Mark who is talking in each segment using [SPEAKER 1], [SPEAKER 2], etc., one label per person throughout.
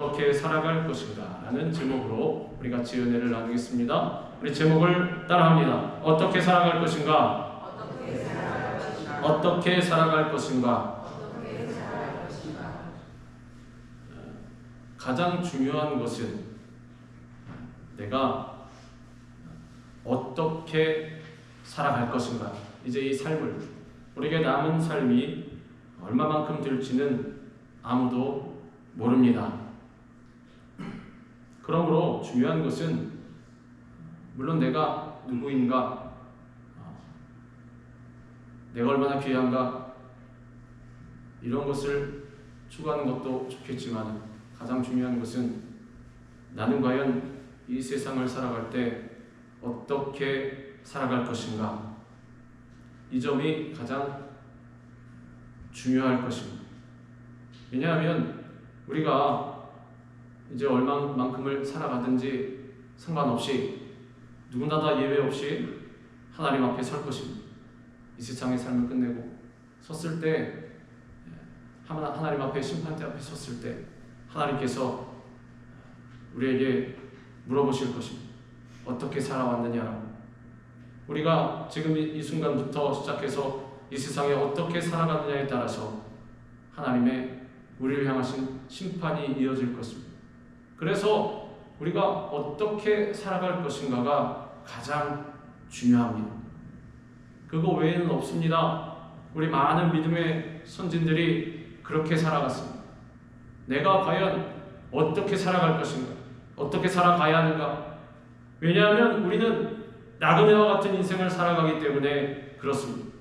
[SPEAKER 1] 어떻게 살아갈 것인가 라는 제목으로 우리 같이 은혜를 나누겠습니다. 우리 제목을 따라합니다. 어떻게 살아갈 것인가? 어떻게 살아갈 것인가? 가장 중요한 것은 내가 어떻게 살아갈 것인가. 이제 이 삶을, 우리에게 남은 삶이 얼마만큼 될지는 아무도 모릅니다. 그러므로 중요한 것은 물론 내가 누구인가, 내가 얼마나 귀한가, 이런 것을 추구하는 것도 좋겠지만 가장 중요한 것은 나는 과연 이 세상을 살아갈 때 어떻게 살아갈 것인가, 이 점이 가장 중요할 것입니다. 왜냐하면 우리가 이제 얼마만큼을 살아가든지 상관없이 누구나 다 예외 없이 하나님 앞에 설 것입니다. 이 세상의 삶을 끝내고 섰을 때, 하나님 앞에, 심판대 앞에 섰을 때 하나님께서 우리에게 물어보실 것입니다. 어떻게 살아왔느냐라고. 우리가 지금 이 순간부터 시작해서 이 세상에 어떻게 살아가느냐에 따라서 하나님의 우리를 향하신 심판이 이어질 것입니다. 그래서 우리가 어떻게 살아갈 것인가가 가장 중요합니다. 그거 외에는 없습니다. 우리 많은 믿음의 선진들이 그렇게 살아갔습니다. 내가 과연 어떻게 살아갈 것인가? 어떻게 살아가야 하는가? 왜냐하면 우리는 나그네와 같은 인생을 살아가기 때문에 그렇습니다.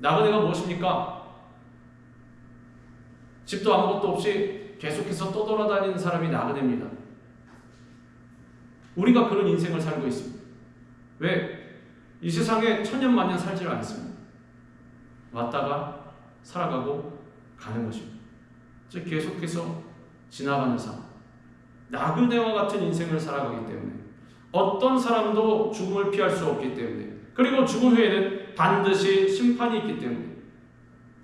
[SPEAKER 1] 나그네가 무엇입니까? 집도 아무것도 없이 계속해서 떠돌아다니는 사람이 나그네입니다. 우리가 그런 인생을 살고 있습니다. 왜? 이 세상에 천년만년 살지를 않습니다. 왔다가 살아가고 가는 것입니다. 즉 계속해서 지나가는 삶, 나그네와 같은 인생을 살아가기 때문에 어떤 사람도 죽음을 피할 수 없기 때문에, 그리고 죽음 후에는 반드시 심판이 있기 때문에,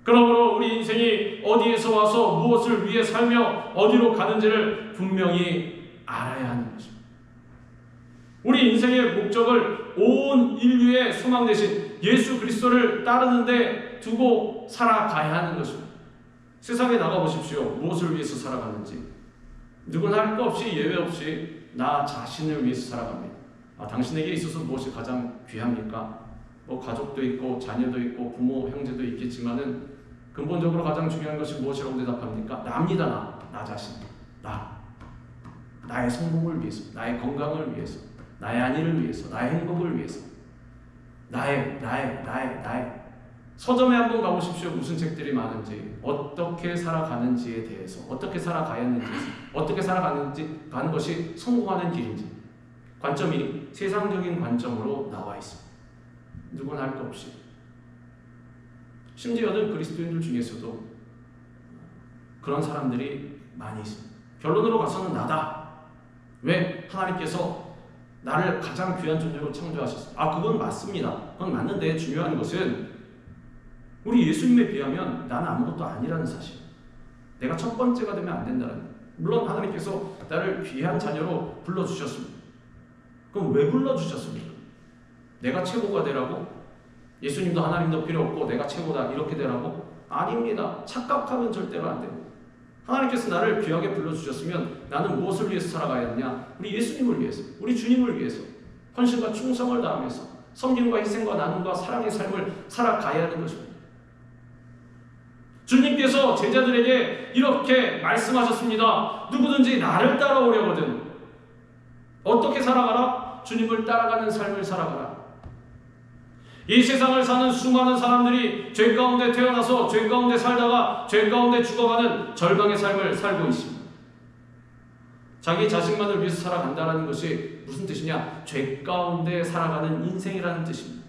[SPEAKER 1] 그러므로 우리 인생이 어디에서 와서 무엇을 위해 살며 어디로 가는지를 분명히 알아야 하는 것입니다. 우리 인생의 목적을 온 인류의 소망 대신 예수 그리스도를 따르는 데 두고 살아가야 하는 것입니다. 세상에 나가보십시오. 무엇을 위해서 살아가는지 누구나 할 것 없이 예외 없이 나 자신을 위해서 살아갑니다. 당신에게 있어서 무엇이 가장 귀합니까? 가족도 있고 자녀도 있고 부모 형제도 있겠지만은 근본적으로 가장 중요한 것이 무엇이라고 대답합니까? 나입니다. 나 자신. 나의 성공을 위해서, 나의 건강을 위해서, 나의 안위를 위해서, 나의 행복을 위해서, 나의. 서점에 한번 가보십시오. 무슨 책들이 많은지, 어떻게 살아가는지에 대해서, 어떻게 살아가야 하는지, 어떻게 살아가는지 가는 것이 성공하는 길인지, 관점이 세상적인 관점으로 나와 있습니다. 누구나 할 것 없이. 심지어는 그리스도인들 중에서도 그런 사람들이 많이 있습니다. 결론으로 가서는 나다. 왜? 하나님께서 나를 가장 귀한 존재로 창조하셨습니다. 그건 맞습니다. 그건 맞는데 중요한 것은 우리 예수님에 비하면 나는 아무것도 아니라는 사실. 내가 첫 번째가 되면 안 된다는. 물론 하나님께서 나를 귀한 자녀로 불러주셨습니다. 그럼 왜 불러주셨습니까? 내가 최고가 되라고? 예수님도 하나님도 필요 없고 내가 최고다 이렇게 되라고? 아닙니다. 착각하면 절대로 안 됩니다. 하나님께서 나를 귀하게 불러주셨으면 나는 무엇을 위해서 살아가야 하느냐? 우리 예수님을 위해서, 우리 주님을 위해서 헌신과 충성을 다하면서 섬김과 희생과 나눔과 사랑의 삶을 살아가야 하는 것입니다. 주님께서 제자들에게 이렇게 말씀하셨습니다. 누구든지 나를 따라오려거든 어떻게 살아가라? 주님을 따라가는 삶을 살아가라. 이 세상을 사는 수많은 사람들이 죄 가운데 태어나서 죄 가운데 살다가 죄 가운데 죽어가는 절망의 삶을 살고 있습니다. 자기 자신만을 위해서 살아간다는 것이 무슨 뜻이냐? 죄 가운데 살아가는 인생이라는 뜻입니다.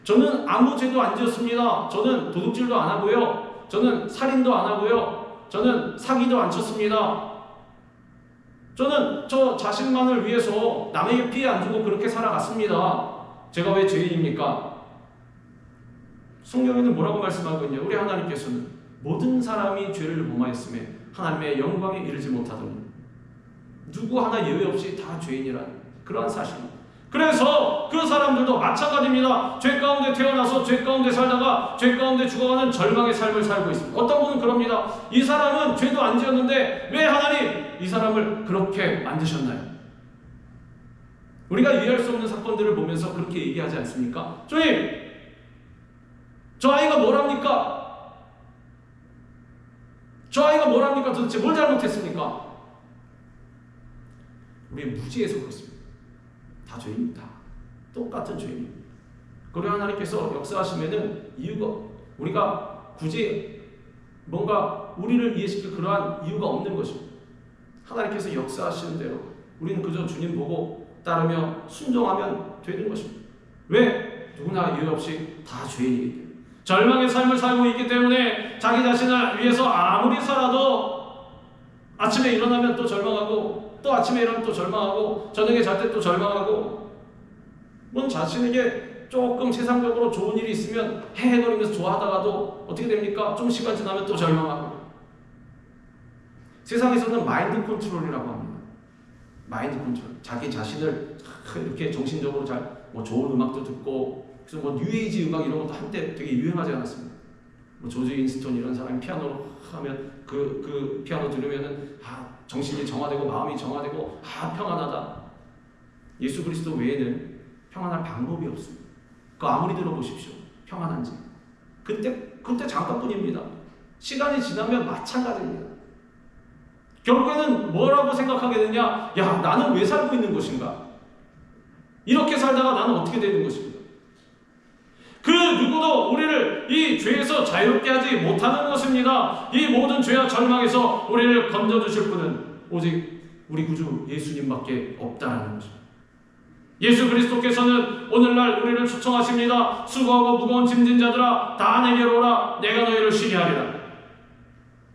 [SPEAKER 1] 저는 아무 죄도 안 지었습니다. 저는 도둑질도 안 하고요. 저는 살인도 안 하고요. 저는 사기도 안 쳤습니다. 저는 저 자신만을 위해서 남에게 피해 안 주고 그렇게 살아갔습니다. 제가 왜 죄인입니까? 성경에는 뭐라고 말씀하고 있냐? 우리 하나님께서는 모든 사람이 죄를 범하였음에 하나님의 영광에 이르지 못하더니 누구 하나 예외 없이 다 죄인이라는 그러한 사실입니다. 그래서 그 사람들도 마찬가지입니다. 죄 가운데 태어나서 죄 가운데 살다가 죄 가운데 죽어가는 절망의 삶을 살고 있습니다. 어떤 분은 그럽니다. 이 사람은 죄도 안 지었는데 왜 하나님 이 사람을 그렇게 만드셨나요? 우리가 이해할 수 없는 사건들을 보면서 그렇게 얘기하지 않습니까? 주님, 저 아이가 뭐랍니까? 저 아이가 뭐랍니까? 도대체 뭘 잘못했습니까? 우리 무지해서 그렇습니다. 다 죄인입니다. 똑같은 죄인입니다. 그리고 하나님께서 역사하시면은 이유가 우리가 굳이 뭔가 우리를 이해시킬 그러한 이유가 없는 것입니다. 하나님께서 역사하시는 대로 우리는 그저 주님 보고 따르며 순종하면 되는 것입니다. 왜? 누구나 이유 없이 다 죄인이기 때문에 절망의 삶을 살고 있기 때문에 자기 자신을 위해서 아무리 살아도 아침에 일어나면 또 절망하고 또 아침에 일어나면 또 절망하고 저녁에 잘 때 또 절망하고 뭔 자신에게 조금 세상적으로 좋은 일이 있으면 헤헤거리면서 좋아하다가도 어떻게 됩니까? 좀 시간 지나면 또 절망하고 세상에서는 마인드 컨트롤이라고 합니다. 마인드 컨트롤. 자기 자신을 이렇게 정신적으로 잘 뭐 좋은 음악도 듣고 그래서 뭐 뉴에이지 음악 이런 것도 한때 되게 유행하지 않았습니까? 뭐 조지 윈스턴 이런 사람이 피아노로 하면 그 피아노 들으면은 정신이 정화되고 마음이 정화되고 평안하다. 예수 그리스도 외에는 평안할 방법이 없습니다. 그거 아무리 들어보십시오. 평안한지. 그때 잠깐뿐입니다. 시간이 지나면 마찬가지입니다. 결국에는 뭐라고 생각하게 되냐? 야, 나는 왜 살고 있는 것인가? 이렇게 살다가 나는 어떻게 되는 것인가? 그 누구도 우리를 이 죄에서 자유롭게 하지 못하는 것입니다. 이 모든 죄와 절망에서 우리를 건져주실 분은 오직 우리 구주 예수님밖에 없다라는 것입니다. 예수 그리스도께서는 오늘날 우리를 초청하십니다. 수고하고 무거운 짐진 자들아 다 내게로 오라. 내가 너희를 쉬게 하리라.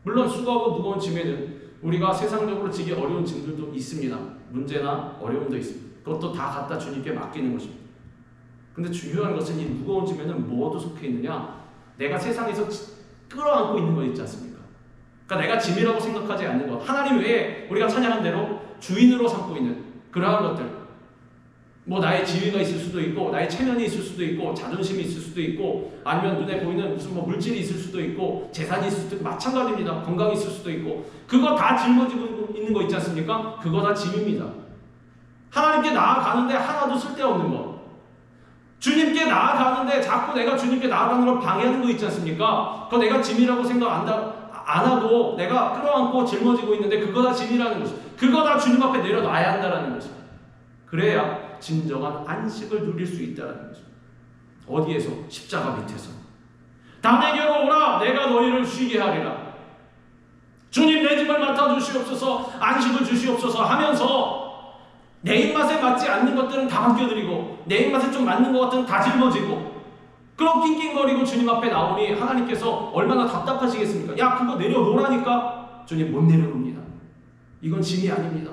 [SPEAKER 1] 물론 수고하고 무거운 짐에는 우리가 세상적으로 지기 어려운 짐들도 있습니다. 문제나 어려움도 있습니다. 그것도 다 갖다 주님께 맡기는 것입니다. 근데 중요한 것은 이 무거운 짐에는 뭐도 속해 있느냐? 내가 세상에서 끌어안고 있는 거 있지 않습니까? 그러니까 내가 짐이라고 생각하지 않는 것. 하나님 외에 우리가 찬양한 대로 주인으로 삼고 있는 그러한 것들. 뭐 나의 지위가 있을 수도 있고 나의 체면이 있을 수도 있고 자존심이 있을 수도 있고 아니면 눈에 보이는 무슨 뭐 물질이 있을 수도 있고 재산이 있을 수도 있고 마찬가지입니다. 건강이 있을 수도 있고 그거 다 짊어지고 있는 거 있지 않습니까? 그거 다 짐입니다. 하나님께 나아가는데 하나도 쓸데없는 거. 주님께 나아가는데 자꾸 내가 주님께 나아가는 걸 방해하는 거 있지 않습니까? 그거 내가 짐이라고 생각 안 하고 내가 끌어안고 짊어지고 있는데 그거 다 짐이라는 것이죠. 그거 다 주님 앞에 내려놔야 한다는 것입니다. 그래야 진정한 안식을 누릴 수 있다는 것입니다. 어디에서? 십자가 밑에서. 다 내게로 오라. 내가 너희를 쉬게 하리라. 주님 내 짐을 맡아주시옵소서. 안식을 주시옵소서 하면서 내 입맛에 맞지 않는 것들은 다 맡겨드리고 내 입맛에 좀 맞는 것 같은 다 짊어지고 그럼 낑낑거리고 주님 앞에 나오니 하나님께서 얼마나 답답하시겠습니까? 야 그거 내려놓으라니까. 주님 못 내려놓습니다. 이건 짐이 아닙니다.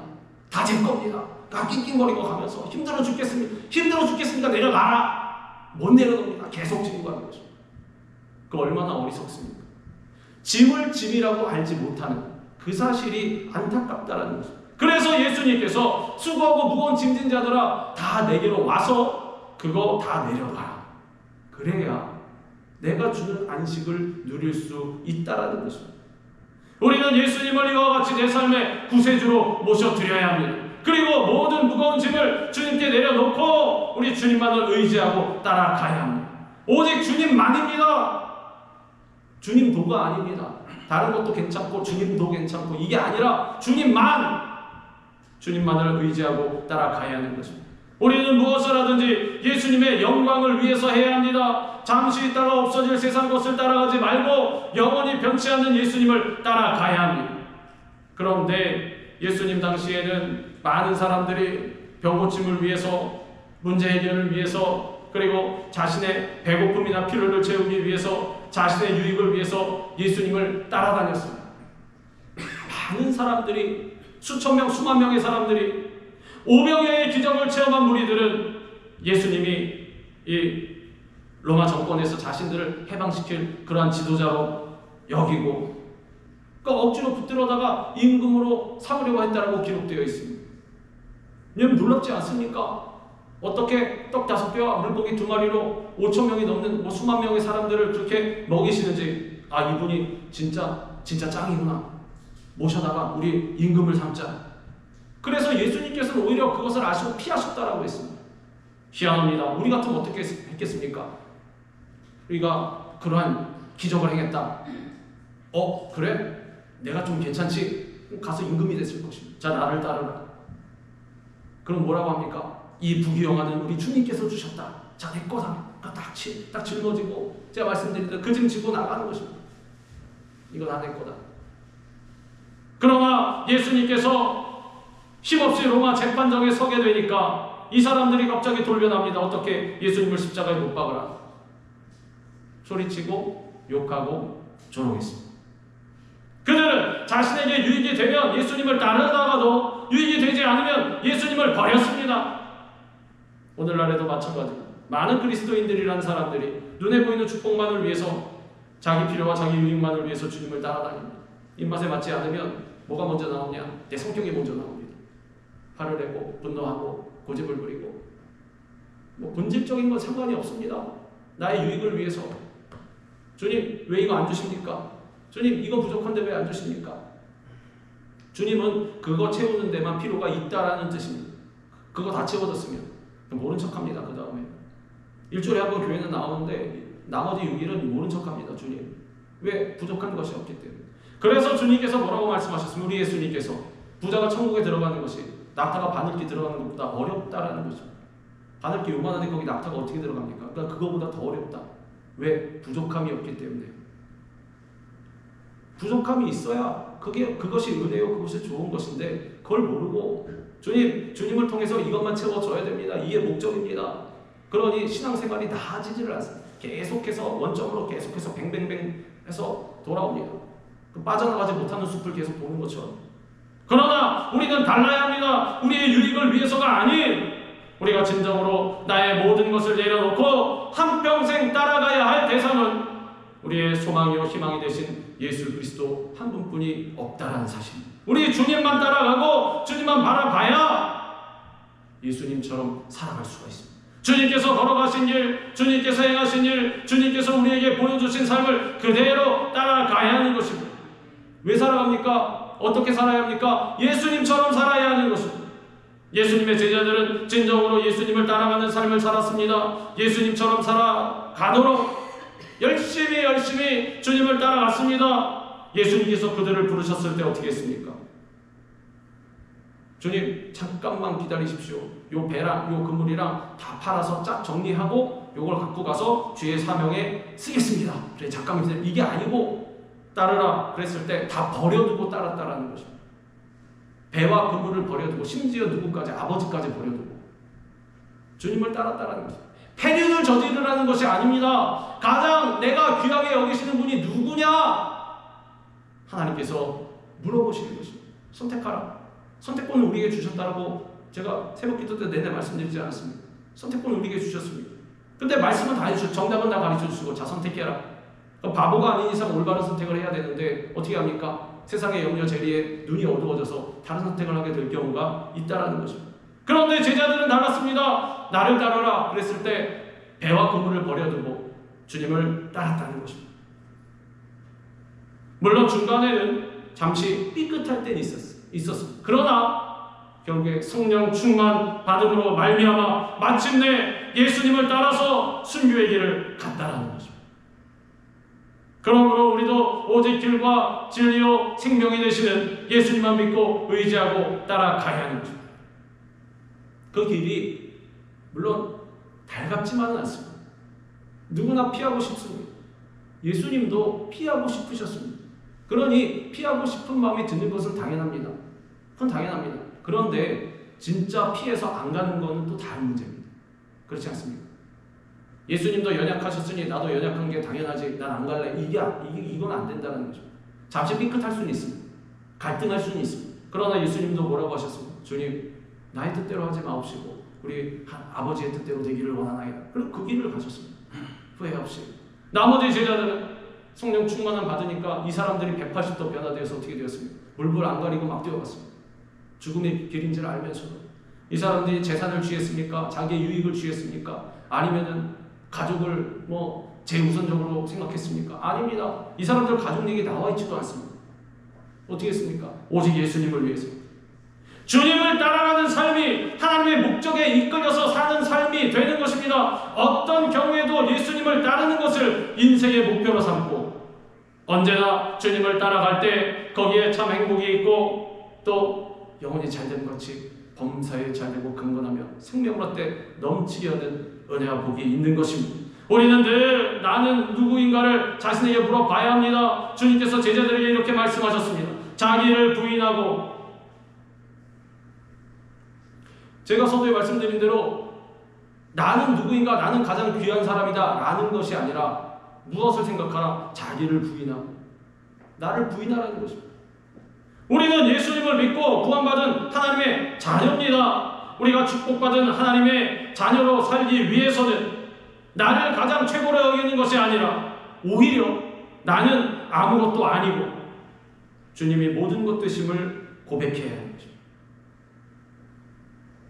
[SPEAKER 1] 다 제 겁니다. 낑낑거리고 가면서 힘들어 죽겠습니까? 내려놔라. 못 내려놓습니다. 계속 지고 가는 거죠. 그 얼마나 어리석습니까? 짐을 짐이라고 알지 못하는 그 사실이 안타깝다라는 거죠. 그래서 예수님께서 수고하고 무거운 짐진 자들아 다 내게로 와서 그거 다 내려가라. 그래야 내가 주는 안식을 누릴 수 있다라는 것입니다. 우리는 예수님을 이와 같이 내 삶의 구세주로 모셔드려야 합니다. 그리고 모든 무거운 짐을 주님께 내려놓고 우리 주님만을 의지하고 따라가야 합니다. 오직 주님만입니다. 주님도가 아닙니다. 다른 것도 괜찮고 주님도 괜찮고 이게 아니라 주님만을 의지하고 따라가야 하는 것입니다. 우리는 무엇을 하든지 예수님의 영광을 위해서 해야 합니다. 잠시 있다가 없어질 세상 것을 따라가지 말고 영원히 변치 않는 예수님을 따라가야 합니다. 그런데 예수님 당시에는 많은 사람들이 병고침을 위해서 문제 해결을 위해서 그리고 자신의 배고픔이나 필요를 채우기 위해서 자신의 유익을 위해서 예수님을 따라다녔습니다. 많은 사람들이 수천 명 수만 명의 사람들이 오병이어의 기적을 체험한 무리들은 예수님이 이 로마 정권에서 자신들을 해방시킬 그러한 지도자로 여기고 그러니까 억지로 붙들어다가 임금으로 삼으려고 했다라고 기록되어 있습니다. 여러분 놀랍지 않습니까? 어떻게 떡 5개와 물고기 2마리로 5,000명이 넘는 수만 명의 사람들을 그렇게 먹이시는지, 아, 이분이 진짜 짱이구나, 모셔다가 우리 임금을 삼자. 그래서 예수님께서는 오히려 그것을 아시고 피하셨다라고 했습니다. 희한합니다. 우리 같으면 어떻게 했겠습니까? 우리가 그러한 기적을 행했다. 그래? 내가 좀 괜찮지? 가서 임금이 됐을 것입니다. 자, 나를 따르라. 그럼 뭐라고 합니까? 이 부귀영화는 우리 주님께서 주셨다. 자, 내 거다. 딱 짊어지고 제가 말씀드린 그 짐 지고 나가는 것입니다. 이거 다 내 거다. 그러나 예수님께서 힘없이 로마 재판정에 서게 되니까 이 사람들이 갑자기 돌변합니다. 어떻게? 예수님을 십자가에 못 박으라. 소리치고 욕하고 조롱했습니다. 그들은 자신에게 유익이 되면 예수님을 따르다가도 유익이 되지 않으면 예수님을 버렸습니다. 오늘날에도 마찬가지입니다. 많은 그리스도인들이라는 사람들이 눈에 보이는 축복만을 위해서, 자기 필요와 자기 유익만을 위해서 주님을 따라다닙니다. 입맛에 맞지 않으면 뭐가 먼저 나오냐? 내 성격이 먼저 나옵니다. 화를 내고 분노하고 고집을 부리고, 본질적인 건 상관이 없습니다. 나의 유익을 위해서. 주님, 왜 이거 안 주십니까? 주님, 이거 부족한데 왜 안 주십니까? 주님은 그거 채우는 데만 필요가 있다라는 뜻입니다. 그거 다 채워졌으면 모른 척합니다. 그 다음에 일주일에 한 번 교회는 나오는데 나머지 6일은 모른 척합니다. 주님, 왜? 부족한 것이 없기 때문에. 그래서 주님께서 뭐라고 말씀하셨습니까? 우리 예수님께서 부자가 천국에 들어가는 것이 낙타가 바늘기 들어가는 것보다 어렵다라는 거죠. 바늘기 요만한데 거기 낙타가 어떻게 들어갑니까? 그러니까 그거보다 더 어렵다. 왜? 부족함이 없기 때문에. 부족함이 있어야 그것이 은혜요, 그것이 좋은 것인데 그걸 모르고 주님을 통해서 이것만 채워줘야 됩니다. 이게 목적입니다. 그러니 신앙생활이 나아지지를 않습니다. 계속해서 원점으로 계속해서 뱅뱅뱅 해서 돌아옵니다. 빠져나가지 못하는 숲을 계속 보는 것처럼. 그러나 우리는 달라야 합니다. 우리의 유익을 위해서가 아닌, 우리가 진정으로 나의 모든 것을 내려놓고 한평생 따라가야 할 대상은 우리의 소망이요 희망이 되신 예수 그리스도 한 분뿐이 없다라는 사실. 우리 주님만 따라가고 주님만 바라봐야 예수님처럼 살아갈 수가 있습니다. 주님께서 걸어가신 길, 주님께서 행하신 일, 주님께서 우리에게 보여주신 삶을 그대로 따라가야 하는 것입니다. 왜 살아갑니까? 어떻게 살아야 합니까? 예수님처럼 살아야 하는 것입니다. 예수님의 제자들은 진정으로 예수님을 따라가는 삶을 살았습니다. 예수님처럼 살아가도록 열심히 주님을 따라갔습니다. 예수님께서 그들을 부르셨을 때 어떻게 했습니까? 주님, 잠깐만 기다리십시오. 요 배랑 요 그물이랑 다 팔아서 쫙 정리하고 요걸 갖고 가서 주의 사명에 쓰겠습니다. 그래, 잠깐만 기다려. 이게 아니고 따르라 그랬을 때 다 버려두고 따랐다라는 것입니다. 배와 그물을 버려두고, 심지어 누구까지, 아버지까지 버려두고 주님을 따랐다라는 것입니다. 폐륜을 저지르라는 것이 아닙니다. 가장 내가 귀하게 여기시는 분이 누구냐? 하나님께서 물어보시는 것입니다. 선택하라. 선택권을 우리에게 주셨다라고 제가 새벽기도 때 내내 말씀드리지 않았습니다. 선택권을 우리에게 주셨습니다. 근데 말씀은 다 해주셨고 정답은 다 가르쳐주시고, 자, 선택해라. 바보가 아닌 이상 올바른 선택을 해야 되는데 어떻게 합니까? 세상의 염려 재리에 눈이 어두워져서 다른 선택을 하게 될 경우가 있다라는 것입니다. 그런데 제자들은 달랐습니다. 나를 따르라 그랬을 때 배와 그물을 버려두고 주님을 따랐다는 것입니다. 물론 중간에는 잠시 삐끗할 때는 있었습니다. 그러나 결국에 성령 충만 받음으로 말미암아 마침내 예수님을 따라서 순교의 길을 갔다라는 것입니다. 그러므로 우리도 오직 길과 진리요 생명이 되시는 예수님만 믿고 의지하고 따라가야 하는 것입니다. 그 길이 물론 달갑지만은 않습니다. 누구나 피하고 싶습니다. 예수님도 피하고 싶으셨습니다. 그러니 피하고 싶은 마음이 드는 것은 당연합니다. 그건 당연합니다. 그런데 진짜 피해서 안 가는 것은 또 다른 문제입니다. 그렇지 않습니까? 예수님도 연약하셨으니 나도 연약한 게 당연하지, 난 안 갈래. 이건 안 된다는 거죠. 잠시 삐끗할 수는 있습니다. 갈등할 수는 있습니다. 그러나 예수님도 뭐라고 하셨습니까? 주님, 나의 뜻대로 하지 마옵시고 우리 아버지의 뜻대로 되기를 원하나이다. 그리고 그 길을 가셨습니다. 후회 없이. 나머지 제자들은 성령 충만함 받으니까 이 사람들이 180도 변화되어서 어떻게 되었습니까? 물불 안 가리고 막 뛰어갔습니다. 죽음의 길인지를 알면서도. 이 사람들이 재산을 취했습니까? 자기의 유익을 취했습니까? 아니면은 가족을 제우선적으로 생각했습니까? 아닙니다. 이 사람들 가족 얘기 나와 있지도 않습니다. 어떻게 했습니까? 오직 예수님을 위해서. 주님을 따라가는 삶이 하나님의 목적에 이끌려서 사는 삶이 되는 것입니다. 어떤 경우에도 예수님을 따르는 것을 인생의 목표로 삼고 언제나 주님을 따라갈 때 거기에 참 행복이 있고 또 영혼이 잘되는 것이 범사에 잘되고 강건하며 생명을 얻되 넘치게 얻는 은혜와 복이 있는 것입니다. 우리는 늘 나는 누구인가를 자신에게 물어봐야 합니다. 주님께서 제자들에게 이렇게 말씀하셨습니다. 자기를 부인하고, 제가 서두에 말씀드린 대로 나는 누구인가, 나는 가장 귀한 사람이다 라는 것이 아니라 무엇을 생각하라? 자기를 부인하고 나를 부인하라는 것입니다. 우리는 예수님을 믿고 구원받은 하나님의 자녀입니다. 우리가 축복받은 하나님의 자녀로 살기 위해서는 나를 가장 최고로 여기는 것이 아니라 오히려 나는 아무것도 아니고 주님이 모든 것 되심을 고백해야 하는 것입니다.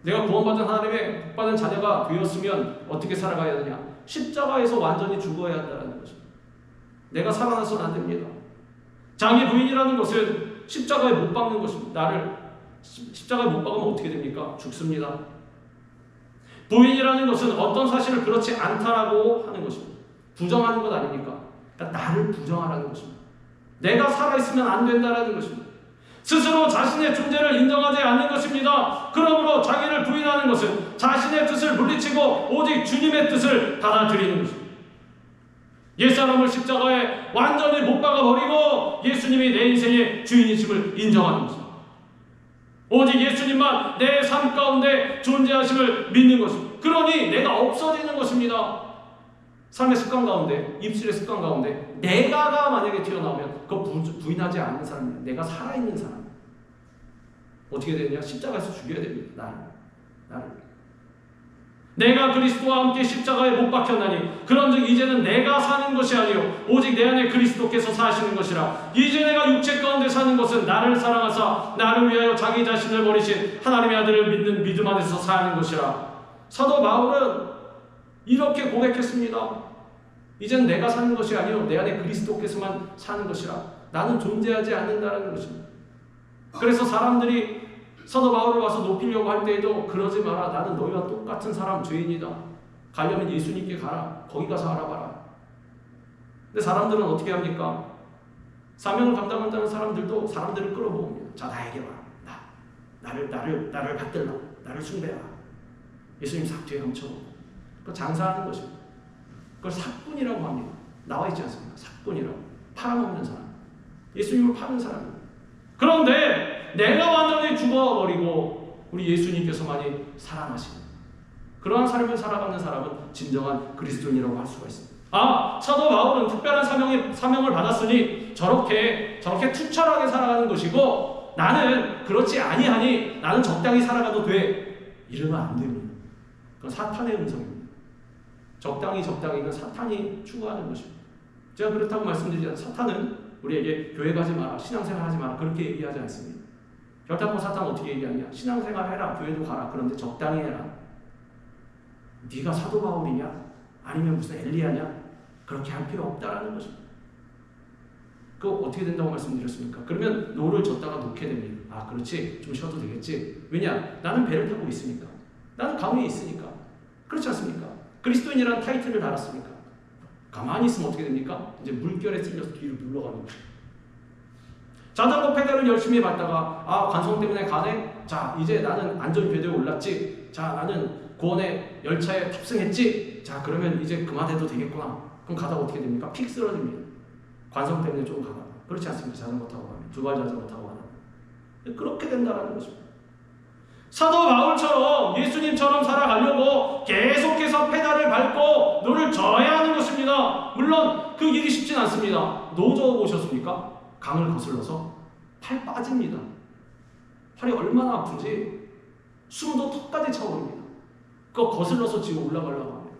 [SPEAKER 1] 내가 구원받은 하나님의 복받은 자녀가 되었으면 어떻게 살아가야 하느냐? 십자가에서 완전히 죽어야 한다는 것입니다. 내가 살아나서는 안 됩니다. 자기 부인이라는 것은 십자가에 못 박는 것입니다. 나를 십자가에 못 박으면 어떻게 됩니까? 죽습니다. 부인이라는 것은 어떤 사실을 그렇지 않다라고 하는 것입니다. 부정하는 것 아닙니까? 그러니까 나를 부정하라는 것입니다. 내가 살아있으면 안 된다라는 것입니다. 스스로 자신의 존재를 인정하지 않는 것입니다. 그러므로 자기를 부인하는 것은 자신의 뜻을 물리치고 오직 주님의 뜻을 받아들이는 것입니다. 옛사람을 십자가에 완전히 못 박아버리고 예수님이 내 인생의 주인이심을 인정하는 것입니다. 오직 예수님만 내 삶 가운데 존재하심을 믿는 것입니다. 그러니 내가 없어지는 것입니다. 삶의 습관 가운데, 입술의 습관 가운데 내가가 만약에 튀어나오면 그거 부인하지 않는 사람이에요. 내가 살아있는 사람. 어떻게 되느냐? 십자가에서 죽여야 됩니다. 나를. 내가 그리스도와 함께 십자가에 못 박혔나니 그런즉 이제는 내가 사는 것이 아니요 오직 내 안에 그리스도께서 사시는 것이라. 이제 내가 육체 가운데 사는 것은 나를 사랑하사 나를 위하여 자기 자신을 버리신 하나님의 아들을 믿는 믿음 안에서 사는 것이라. 사도 바울은 이렇게 고백했습니다. 이제는 내가 사는 것이 아니요 내 안에 그리스도께서만 사는 것이라. 나는 존재하지 않는다는 것입니다. 그래서 사람들이 사도 바울을 와서 높이려고 할 때에도 그러지 마라. 나는 너희와 똑같은 사람, 죄인이다. 가려면 예수님께 가라. 거기 가서 알아봐라. 근데 사람들은 어떻게 합니까? 사명을 감당한다는 사람들도 사람들을 끌어모읍니다. 자, 나에게 와. 나를 받들라. 나를 숭배하라. 예수님 싹 뒤에 감춰놓고. 그거 장사하는 것입니다. 그걸 삭군이라고 합니다. 나와 있지 않습니까? 삭군이라고. 팔아먹는 사람. 예수님을 파는 사람입니다. 그런데 내가 완전히 죽어버리고 우리 예수님께서만이 살아나시는 그러한 삶을 살아가는 사람은 진정한 그리스도인이라고 할 수가 있습니다. 사도 바울은 특별한 사명을 받았으니 저렇게 투철하게 살아가는 것이고 나는 그렇지 아니하니 나는 적당히 살아가도 돼. 이러면 안 됩니다. 그건 사탄의 음성입니다. 적당히는 사탄이 추구하는 것입니다. 제가 그렇다고 말씀드리잖아요. 사탄은 우리에게 교회 가지 마라, 신앙생활 하지 마라 그렇게 얘기하지 않습니다. 결단코 사탄은 어떻게 얘기하냐? 신앙생활 해라, 교회도 가라. 그런데 적당히 해라. 네가 사도 바울이냐? 아니면 무슨 엘리야냐? 그렇게 할 필요 없다라는 것입니다. 그거 어떻게 된다고 말씀드렸습니까? 그러면 노를 젓다가 놓게 됩니다. 그렇지, 좀 쉬어도 되겠지. 왜냐? 나는 배를 타고 있으니까. 나는 강에 있으니까. 그렇지 않습니까? 그리스도인이라는 타이틀을 달았습니까? 가만히 있으면 어떻게 됩니까? 이제 물결에 쓸려서 뒤로 물러가는 거죠. 자전거 페달을 열심히 밟다가 관성 때문에 가네? 자, 이제 나는 안전궤도에 올랐지? 자, 나는 구원의 열차에 탑승했지? 자, 그러면 이제 그만해도 되겠구나. 그럼 가다가 어떻게 됩니까? 픽 쓰러집니다. 관성 때문에 좀 가다가. 그렇지 않습니까? 자전거 타고 가면. 두발 자전거 타고 가면. 그렇게 된다는 것입니다. 사도 바울처럼 예수님처럼 살아가려고 계속해서 페달을 밟고 노를 저어야 하는 것입니다. 물론 그 일이 쉽진 않습니다. 노 저어 보셨습니까? 강을 거슬러서 팔 빠집니다. 팔이 얼마나 아픈지 숨도 턱까지 차오릅니다. 그거 거슬러서 지금 올라가려고 합니다.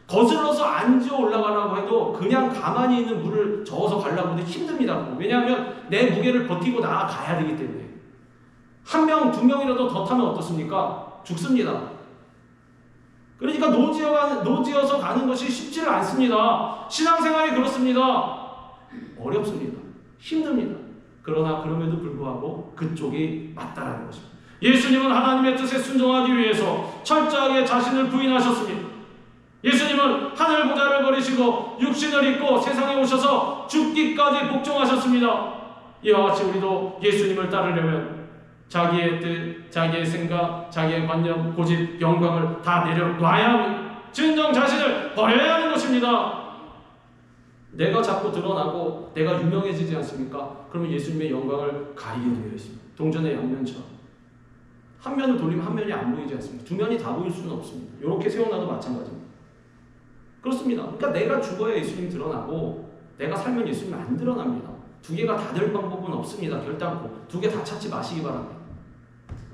[SPEAKER 1] 거슬러서 안 지어 올라가라고 해도 그냥 가만히 있는 물을 저어서 가려고 해도 힘듭니다. 왜냐하면 내 무게를 버티고 나아가야 되기 때문에. 한 명, 두 명이라도 더 타면 어떻습니까? 죽습니다. 그러니까 노지어서 가는 것이 쉽지를 않습니다. 신앙생활이 그렇습니다. 어렵습니다. 힘듭니다. 그러나 그럼에도 불구하고 그쪽이 맞다라는 것입니다. 예수님은 하나님의 뜻에 순종하기 위해서 철저하게 자신을 부인하셨습니다. 예수님은 하늘 보좌를 버리시고 육신을 입고 세상에 오셔서 죽기까지 복종하셨습니다. 이와 같이 우리도 예수님을 따르려면 자기의 뜻, 자기의 생각, 자기의 관념, 고집, 영광을 다 내려놔야 합니다. 진정 자신을 버려야 하는 것입니다. 내가 자꾸 드러나고 내가 유명해지지 않습니까? 그러면 예수님의 영광을 가리게 되어 있습니다. 동전의 양면처럼. 한 면을 돌리면 한 면이 안 보이지 않습니까? 두 면이 다 보일 수는 없습니다. 이렇게 세워놔도 마찬가지입니다. 그렇습니다. 그러니까 내가 죽어야 예수님이 드러나고 내가 살면 예수님이 안 드러납니다. 두 개가 다 될 방법은 없습니다. 결단코. 두 개 다 찾지 마시기 바랍니다.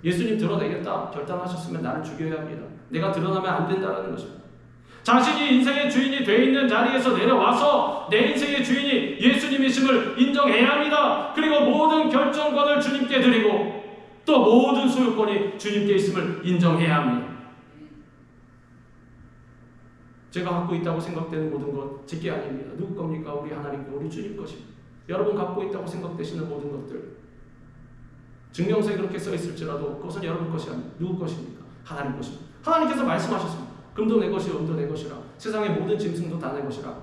[SPEAKER 1] 예수님 드러내겠다 결단하셨으면 나를 죽여야 합니다. 내가 드러나면 안 된다는 것입니다. 자신이 인생의 주인이 돼 있는 자리에서 내려와서 내 인생의 주인이 예수님이심을 인정해야 합니다. 그리고 모든 결정권을 주님께 드리고 또 모든 소유권이 주님께 있음을 인정해야 합니다. 제가 갖고 있다고 생각되는 모든 것 제게 아닙니다. 누구 겁니까? 우리 하나님 거, 우리 주님 것입니다. 여러분 갖고 있다고 생각되시는 모든 것들 증명서에 그렇게 써 있을지라도 그것은 여러분 것이 아닙니다. 누구 것입니까? 하나님 것입니다. 하나님께서 말씀하셨습니다. 금도 내 것이요 은도 내 것이라 세상의 모든 짐승도 다 내 것이라.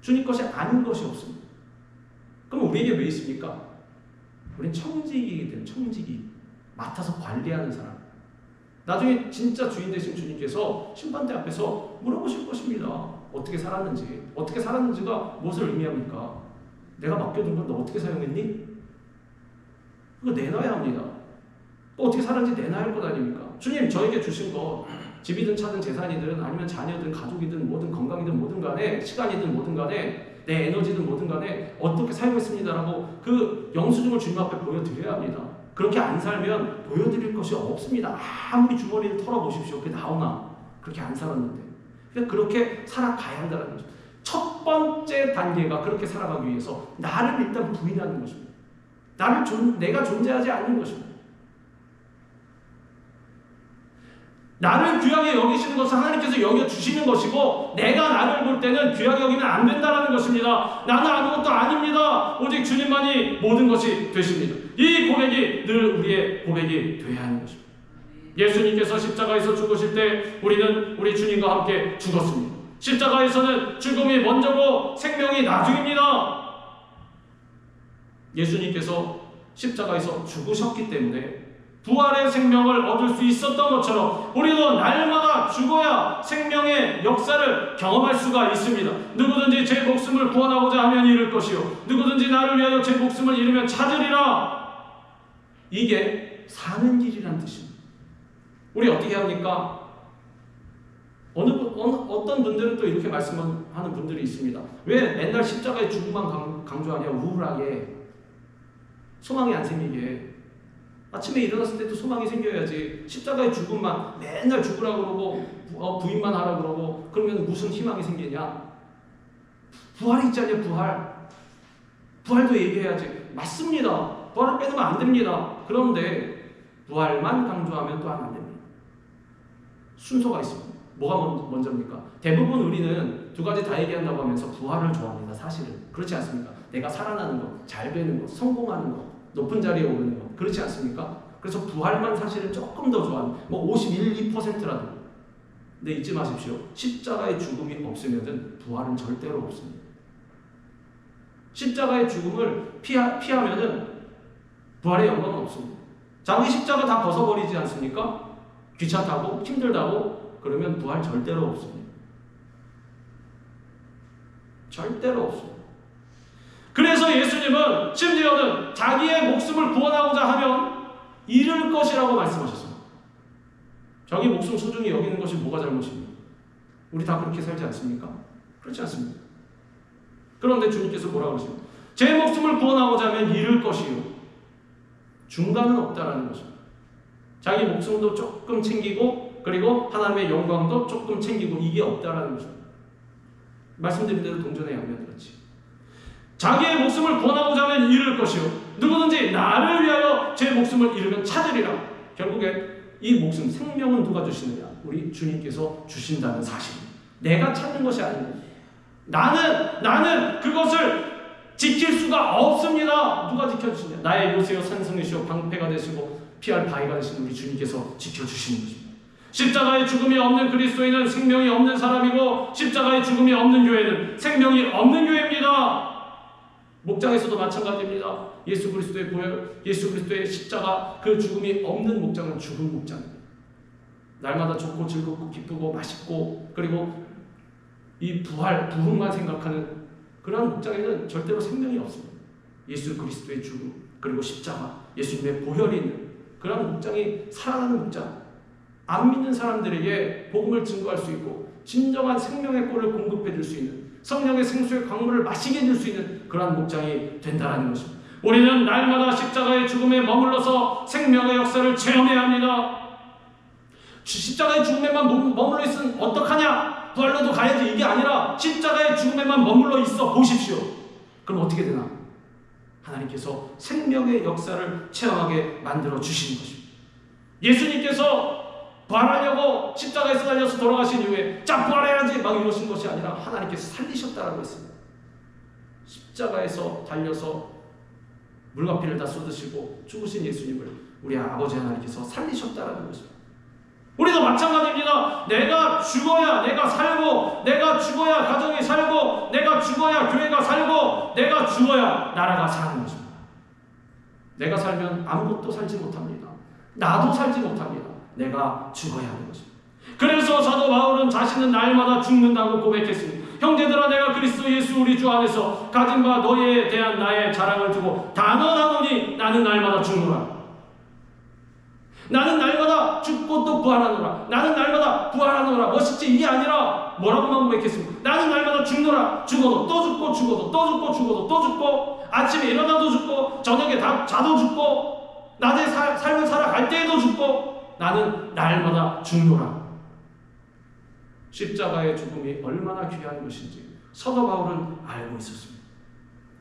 [SPEAKER 1] 주님 것이 아닌 것이 없습니다. 그럼 우리에게 왜 있습니까? 우린 청직이기 때문에 청직이 맡아서 관리하는 사람. 나중에 진짜 주인 되신 주님께서 심판대 앞에서 물어보실 것입니다. 어떻게 살았는지. 어떻게 살았는지가 무엇을 의미합니까? 내가 맡겨둔 건 너 어떻게 사용했니? 그거 내놔야 합니다. 어떻게 살았는지 내놔야 할 것 아닙니까? 주님 저에게 주신 거 집이든 차든 재산이든 아니면 자녀든 가족이든 뭐든 건강이든 뭐든 간에 시간이든 뭐든 간에 내 에너지든 뭐든 간에 어떻게 사용했습니다라고 그 영수증을 주님 앞에 보여드려야 합니다. 그렇게 안 살면 보여드릴 것이 없습니다. 아무리 주머니를 털어보십시오. 그게 나오나? 그렇게 안 살았는데. 그러니까 그렇게 살아가야 한다는 거죠. 첫 번째 단계가 그렇게 살아가기 위해서 나를 일단 부인하는 것입니다. 내가 존재하지 않는 것입니다. 나를 귀하게 여기시는 것은 하나님께서 여겨주시는 것이고 내가 나를 볼 때는 귀하게 여기면 안 된다는 것입니다. 나는 아무것도 아닙니다. 오직 주님만이 모든 것이 되십니다. 이 고백이 늘 우리의 고백이 되어야 하는 것입니다. 예수님께서 십자가에서 죽으실 때 우리는 우리 주님과 함께 죽었습니다. 십자가에서는 죽음이 먼저고 생명이 나중입니다. 예수님께서 십자가에서 죽으셨기 때문에 부활의 생명을 얻을 수 있었던 것처럼 우리도 날마다 죽어야 생명의 역사를 경험할 수가 있습니다. 누구든지 제 목숨을 구원하고자 하면 잃을 것이요 누구든지 나를 위하여 제 목숨을 잃으면 찾으리라. 이게 사는 길이란 뜻입니다. 우리 어떻게 합니까? 어떤 분들은 또 이렇게 말씀하는 분들이 있습니다. 왜 맨날 십자가의 죽음만 강조하냐? 우울하게 소망이 안 생기게. 아침에 일어났을 때도 소망이 생겨야지. 십자가의 죽음만 맨날 죽으라고 그러고 부인만 하라고 그러고 그러면 무슨 희망이 생기냐? 부활이 있지 않냐? 부활도 얘기해야지. 맞습니다. 부활을 빼놓으면 안 됩니다. 그런데 부활만 강조하면 또한 안 됩니다. 순서가 있습니다. 뭐가 먼저입니까? 대부분 우리는 두 가지 다 얘기한다고 하면서 부활을 좋아합니다. 사실은 그렇지 않습니까? 내가 살아나는 것, 잘 되는 것, 성공하는 것, 높은 자리에 오르는 것, 그렇지 않습니까? 그래서 부활만 사실은 조금 더 좋아합니다. 51, 2%라도. 근데 잊지 마십시오. 십자가의 죽음이 없으면 부활은 절대로 없습니다. 십자가의 죽음을 피하면은 부활의 영광은 없습니다. 자기 십자가 다 벗어버리지 않습니까? 귀찮다고 힘들다고 그러면 부활 절대로 없습니다. 절대로 없습니다. 그래서 예수님은 심지어는 자기의 목숨을 구원하고자 하면 잃을 것이라고 말씀하셨습니다. 자기 목숨 소중히 여기는 것이 뭐가 잘못입니까? 우리 다 그렇게 살지 않습니까? 그렇지 않습니다. 그런데 주님께서 뭐라고 하십니까? 제 목숨을 구원하고자 하면 잃을 것이요 중간은 없다라는 것입니다. 자기 목숨도 조금 챙기고 그리고 하나님의 영광도 조금 챙기고 이게 없다라는 거죠. 말씀드린 대로 동전의 양면이었지. 자기의 목숨을 구원하고자 하면 잃을 것이요 누구든지 나를 위하여 제 목숨을 잃으면 찾으리라. 결국엔 이 목숨, 생명은 누가 주시느냐? 우리 주님께서 주신다는 사실입니다. 내가 찾는 것이 아닙니다. 나는 그것을 지킬 수가 없습니다. 누가 지켜주시냐? 나의 요새요 산성이시오 방패가 되시고 피할 바위가 되신 우리 주님께서 지켜주시는 것입니다. 십자가의 죽음이 없는 그리스도인은 생명이 없는 사람이고 십자가의 죽음이 없는 교회는 생명이 없는 교회입니다. 목장에서도 마찬가지입니다. 예수 그리스도의 보혈, 예수 그리스도의 십자가, 그 죽음이 없는 목장은 죽은 목장입니다. 날마다 좋고 즐겁고 기쁘고 맛있고 그리고 이 부흥만 생각하는 그러한 목장에는 절대로 생명이 없습니다. 예수 그리스도의 죽음 그리고 십자가, 예수님의 보혈이 있는 그러한 목장이 살아나는 목장, 안 믿는 사람들에게 복음을 증거할 수 있고 진정한 생명의 꼴을 공급해 줄 수 있는, 성령의 생수의 강물을 마시게 해줄 수 있는 그러한 목장이 된다는 것입니다. 우리는 날마다 십자가의 죽음에 머물러서 생명의 역사를 체험해야 합니다. 십자가의 죽음에만 머물러 있으면 어떡하냐? 부활로도 가야지, 이게 아니라 십자가의 죽음에만 머물러 있어 보십시오. 그럼 어떻게 되나? 하나님께서 생명의 역사를 체험하게 만들어 주시는 것입니다. 예수님께서 부활하려고 십자가에서 달려서 돌아가신 이후에 자 부활해야지 막 이러신 것이 아니라 하나님께서 살리셨다라고 했습니다. 십자가에서 달려서 물과 피를 다 쏟으시고 죽으신 예수님을 우리 아버지 하나님께서 살리셨다라는 것입니다. 우리도 마찬가지입니다. 내가 죽어야 내가 살고, 내가 죽어야 가정이 살고, 내가 죽어야 교회가 살고, 내가 죽어야 나라가 사는 것입니다. 내가 살면 아무것도 살지 못합니다. 나도 살지 못합니다. 내가 죽어야 하는 것입니다. 그래서 사도 바울은 자신은 날마다 죽는다고 고백했습니다. 형제들아, 내가 그리스도 예수 우리 주 안에서 가진 바 너희에 대한 나의 자랑을 두고 단언하노니 나는 날마다 죽노라. 나는 날마다 죽고 또 부활하노라. 나는 날마다 부활하노라. 멋있지? 이게 아니라 뭐라고만 고백했습니다. 나는 날마다 죽노라. 죽어도 또 죽고 죽어도 또 죽고 죽어도 또 죽고 아침에 일어나도 죽고 저녁에 자도 죽고 낮에 삶을 살아갈 때에도 죽고 나는 날마다 죽노라. 십자가의 죽음이 얼마나 귀한 것인지 사도 바울은 알고 있었습니다.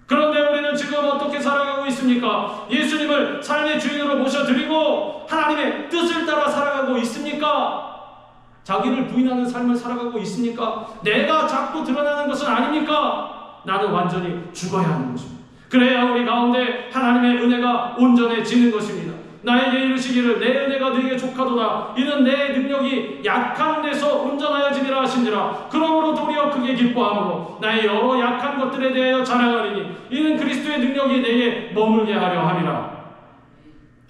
[SPEAKER 1] 그런데 우리는 지금 어떻게 살아가고 있습니까? 예수님을 삶의 주인으로 모셔드리고 하나님의 뜻을 따라 살아가고 있습니까? 자기를 부인하는 삶을 살아가고 있습니까? 내가 자꾸 드러나는 것은 아닙니까? 나는 완전히 죽어야 하는 것입니다. 그래야 우리 가운데 하나님의 은혜가 온전해지는 것입니다. 나에게 이르시기를 내 은혜가 너에게 족하도다. 이는 내 능력이 약한 데서 온전하여지리라 하시니라. 그러므로 도리어 크게 기뻐함으로 나의 여러 약한 것들에 대하여 자랑하리니 이는 그리스도의 능력이 내게 머물게 하려 함이라.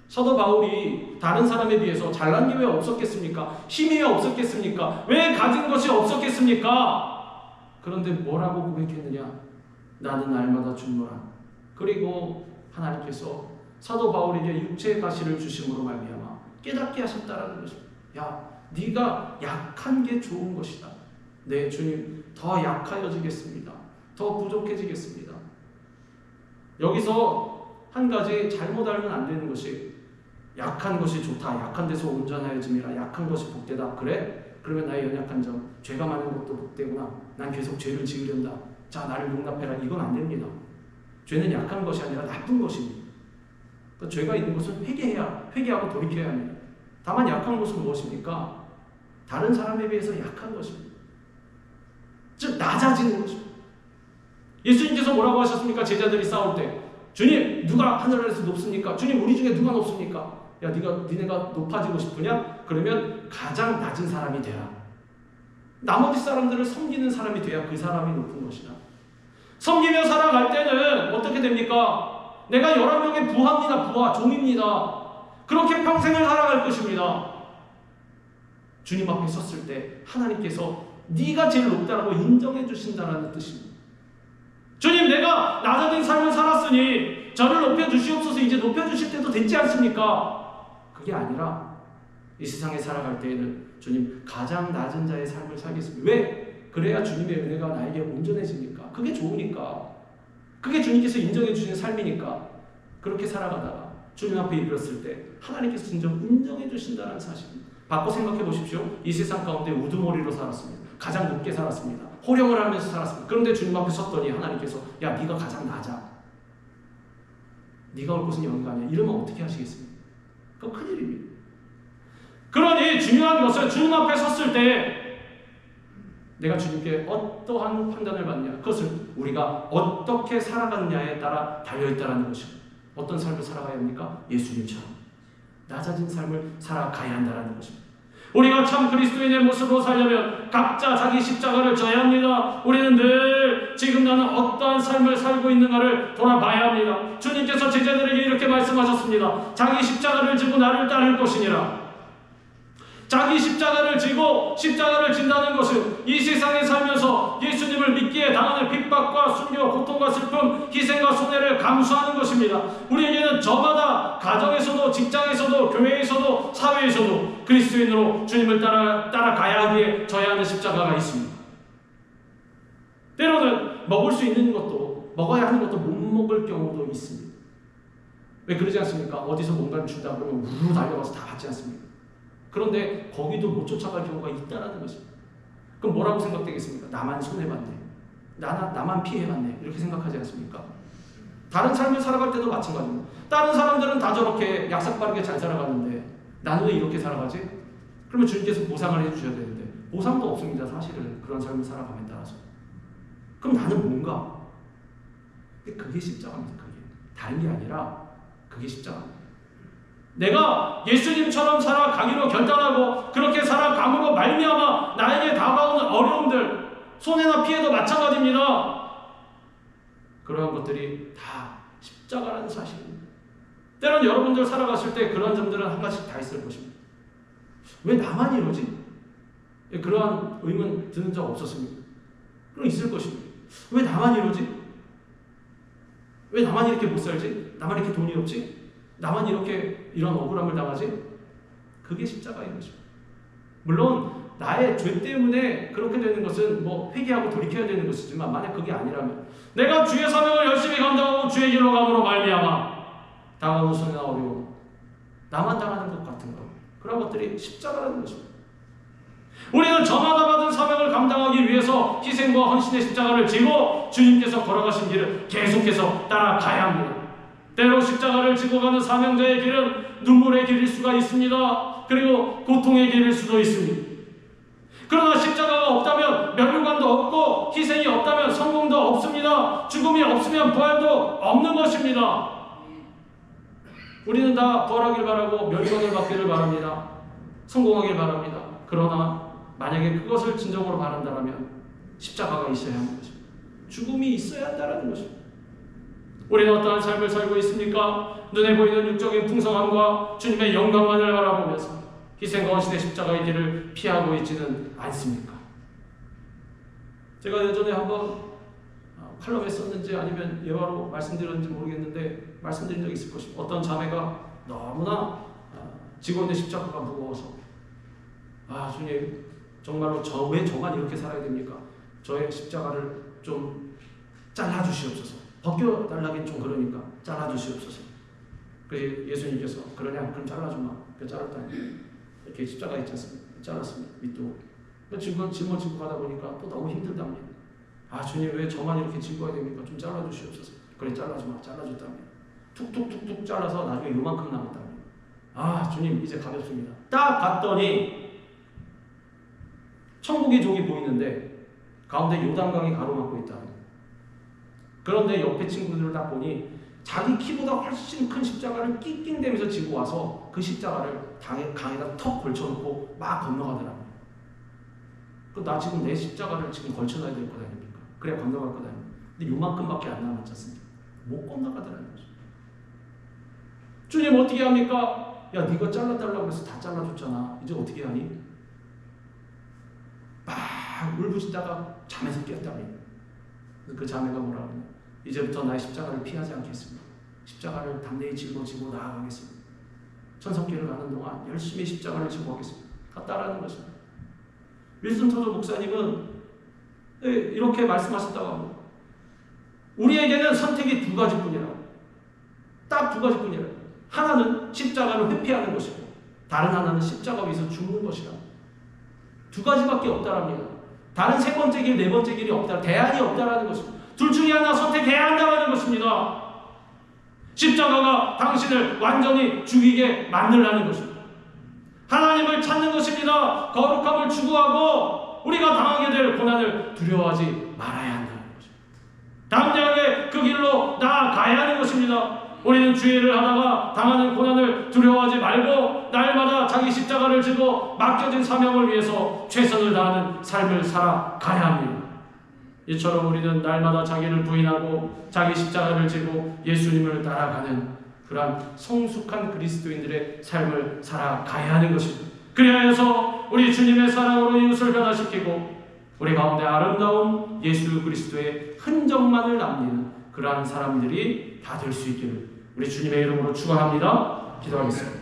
[SPEAKER 1] 사도 바울이 다른 사람에 비해서 잘난 게 왜 없었겠습니까? 힘이 왜 없었겠습니까? 왜 가진 것이 없었겠습니까? 그런데 뭐라고 고백했느냐? 나는 날마다 죽노라. 그리고 하나님께서 사도 바울에게 육체의 가시를 주심으로 말미암아 깨닫게 하셨다라는 것입니다. 야, 네가 약한 게 좋은 것이다. 네, 주님, 더 약하여지겠습니다. 더 부족해지겠습니다. 여기서 한 가지 잘못 알면 안 되는 것이 약한 것이 좋다. 약한 데서 온전하여짐이라. 약한 것이 복되다. 그래? 그러면 나의 연약한 점, 죄가 많은 것도 복되구나. 난 계속 죄를 지으련다. 자, 나를 용납해라. 이건 안 됩니다. 죄는 약한 것이 아니라 나쁜 것입니다. 그러니까 죄가 있는 것은 회개하고 돌이켜야 합니다. 다만 약한 것은 무엇입니까? 다른 사람에 비해서 약한 것입니다. 즉 낮아지는 것입니다. 예수님께서 뭐라고 하셨습니까? 제자들이 싸울 때 주님, 누가 하늘에서 높습니까? 주님, 우리 중에 누가 높습니까? 야, 니네가 높아지고 싶으냐? 그러면 가장 낮은 사람이 되라. 나머지 사람들을 섬기는 사람이 돼야 그 사람이 높은 것이다. 섬기며 살아갈 때는 어떻게 됩니까? 내가 11명의 부하, 종입니다. 그렇게 평생을 살아갈 것입니다. 주님 앞에 섰을 때 하나님께서 네가 제일 높다라고 인정해 주신다는 뜻입니다. 주님, 내가 낮아진 삶을 살았으니 저를 높여주시옵소서. 이제 높여주실 때도 됐지 않습니까? 그게 아니라 이 세상에 살아갈 때에는 주님, 가장 낮은 자의 삶을 살겠습니다. 왜? 그래야 주님의 은혜가 나에게 온전해지니까. 그게 좋으니까. 그게 주님께서 인정해 주시는 삶이니까. 그렇게 살아가다가 주님 앞에 이르렀을 때 하나님께서 진정 인정해 주신다는 사실입니다. 바꿔 생각해 보십시오. 이 세상 가운데 우두머리로 살았습니다. 가장 높게 살았습니다. 호령을 하면서 살았습니다. 그런데 주님 앞에 섰더니 하나님께서 야 네가 가장 낮아. 네가 올 곳은 여기가 아니야. 이러면 어떻게 하시겠습니까? 그거 큰일입니다. 그러니 중요한 것은 주님 앞에 섰을 때 내가 주님께 어떠한 판단을 받냐, 그것을 우리가 어떻게 살아갔냐에 따라 달려있다는 것입니다. 어떤 삶을 살아가야 합니까? 예수님처럼 낮아진 삶을 살아가야 한다는 것입니다. 우리가 참 그리스도인의 모습으로 살려면 각자 자기 십자가를 져야 합니다. 우리는 늘 지금 나는 어떠한 삶을 살고 있는가를 돌아봐야 합니다. 주님께서 제자들에게 이렇게 말씀하셨습니다. 자기 십자가를 지고 나를 따를 것이니라. 자기 십자가를 지고 십자가를 진다는 것은 이 세상에 살면서 예수님을 믿기에 당하는 핍박과 순교, 고통과 슬픔, 희생과 손해를 감수하는 것입니다. 우리에게는 저마다 가정에서도 직장에서도 교회에서도 사회에서도 그리스도인으로 주님을 따라가야 하기에 져야 하는 십자가가 있습니다. 때로는 먹을 수 있는 것도 먹어야 하는 것도 못 먹을 경우도 있습니다. 왜 그러지 않습니까? 어디서 뭔가를 준다 그러면 우르르 달려가서 다 받지 않습니까? 그런데 거기도 못 쫓아갈 경우가 있다는 것입니다. 그럼 뭐라고 생각되겠습니까? 나만 손해봤네. 나만 피해봤네. 이렇게 생각하지 않습니까? 다른 삶을 살아갈 때도 마찬가지입니다. 다른 사람들은 다 저렇게 약삭빠르게 잘 살아가는데 나는 왜 이렇게 살아가지? 그러면 주님께서 보상을 해주셔야 되는데 보상도 없습니다. 사실은 그런 삶을 살아감에 따라서. 그럼 나는 뭔가? 그게 십자가입니다. 그게. 다른 게 아니라 그게 십자가입니다. 내가 예수님처럼 살아가기로 결단하고 그렇게 살아감으로 말미암아 나에게 다가오는 어려움들, 손해나 피해도 마찬가지입니다. 그러한 것들이 다 십자가라는 사실입니다. 때론 여러분들 살아갔을 때 그런 점들은 한 가지씩 다 있을 것입니다. 왜 나만 이러지? 그러한 의문 드는 적 없었습니까? 그럼 있을 것입니다. 왜 나만 이러지? 왜 나만 이렇게 못 살지? 나만 이렇게 돈이 없지? 나만 이렇게 이런 억울함을 당하지? 그게 십자가인 것입니다. 물론 나의 죄 때문에 그렇게 되는 것은 뭐 회개하고 돌이켜야 되는 것이지만 만약 그게 아니라면 내가 주의 사명을 열심히 감당하고 주의 길로 감으로 말미암아 다가오는 손해나 어려움, 나만 당하는 것 같은 것, 그런 것들이 십자가라는 것입니다. 우리는 저마다 받은 사명을 감당하기 위해서 희생과 헌신의 십자가를 지고 주님께서 걸어가신 길을 계속해서 따라가야 합니다. 때로 십자가를 지고 가는 사명자의 길은 눈물의 길일 수가 있습니다. 그리고 고통의 길일 수도 있습니다. 그러나 십자가가 없다면 면류관도 없고 희생이 없다면 성공도 없습니다. 죽음이 없으면 부활도 없는 것입니다. 우리는 다 부활하길 바라고 면류관을 받기를 바랍니다. 성공하길 바랍니다. 그러나 만약에 그것을 진정으로 바란다면 십자가가 있어야 하는 것입니다. 죽음이 있어야 한다는 것입니다. 우리는 어떠한 삶을 살고 있습니까? 눈에 보이는 육적인 풍성함과 주님의 영광만을 바라보면서 희생과 헌신의 십자가의 길을 피하고 있지는 않습니까? 제가 예전에 한번 칼럼에 썼는지 아니면 예화로 말씀드렸는지 모르겠는데 말씀드린 적이 있을 것입니다. 어떤 자매가 너무나 지고 있는 십자가가 무거워서 주님 정말로 왜 저만 이렇게 살아야 됩니까? 저의 십자가를 좀 잘라주시옵소서. 벗겨달라긴 좀 그러니까 잘라주시옵소서. 그래서 예수님께서 그러냐? 그럼 잘라주마. 잘랐다니 이렇게 십자가 있지 않습니까? 잘랐습니다. 밑도. 짊어지고 가다 보니까 또 너무 힘들답니다. 주님 왜 저만 이렇게 짊어야 됩니까? 좀 잘라주시옵소서. 그래 잘라주마. 잘라줬답니다. 툭툭툭툭 잘라서 나중에 요만큼 남았답니다. 주님 이제 가볍습니다. 딱 갔더니 천국의 족이 보이는데 가운데 요단강이 가로막고 있다. 그런데 옆에 친구들을 딱 보니 자기 키보다 훨씬 큰 십자가를 낑낑대면서 지고 와서 그 십자가를 강에다 턱 걸쳐놓고 막 건너가더라고요. 나 지금 내 십자가를 지금 걸쳐놔야 될 것 아닙니까? 그래야 건너갈 것 아닙니까? 근데 요만큼밖에 안 남았지 않습니까? 못 건너가더라는 거죠. 주님 어떻게 합니까? 야 네가 잘라달라고 해서 다 잘라줬잖아. 이제 어떻게 하니? 막 울부짖다가 잠에서 깼답니다. 그 자매가 뭐라 하냐? 이제부터 나의 십자가를 피하지 않겠습니다. 십자가를 담대히 짊어지고 나아가겠습니다. 천성길을 가는 동안 열심히 십자가를 지고 가겠습니다. 갔다라는 것입니다. 윌슨 토저 목사님은 이렇게 말씀하셨다고 합니다. 우리에게는 선택이 두 가지뿐이라고. 딱 두 가지뿐이라고. 하나는 십자가를 회피하는 것이고 다른 하나는 십자가 위에서 죽는 것이다. 두 가지밖에 없다랍니다. 다른 세 번째 길, 네 번째 길이 없다. 대안이 없다라는 것입니다. 둘 중에 하나 선택해야 한다는 것입니다. 십자가가 당신을 완전히 죽이게 만들라는 것입니다. 하나님을 찾는 것입니다. 거룩함을 추구하고 우리가 당하게 될 고난을 두려워하지 말아야 한다는 것입니다. 담대하게 그 길로 나아가야 하는 것입니다. 우리는 주의를 하다가 당하는 고난을 두려워하지 말고 날마다 자기 십자가를 지고 맡겨진 사명을 위해서 최선을 다하는 삶을 살아가야 합니다. 이처럼 우리는 날마다 자기를 부인하고 자기 십자가를 지고 예수님을 따라가는 그러한 성숙한 그리스도인들의 삶을 살아가야 하는 것입니다. 그래야 해서 우리 주님의 사랑으로 이웃을 변화시키고 우리 가운데 아름다운 예수 그리스도의 흔적만을 남기는 그러한 사람들이 다 될 수 있기를 우리 주님의 이름으로 축원합니다. 기도하겠습니다.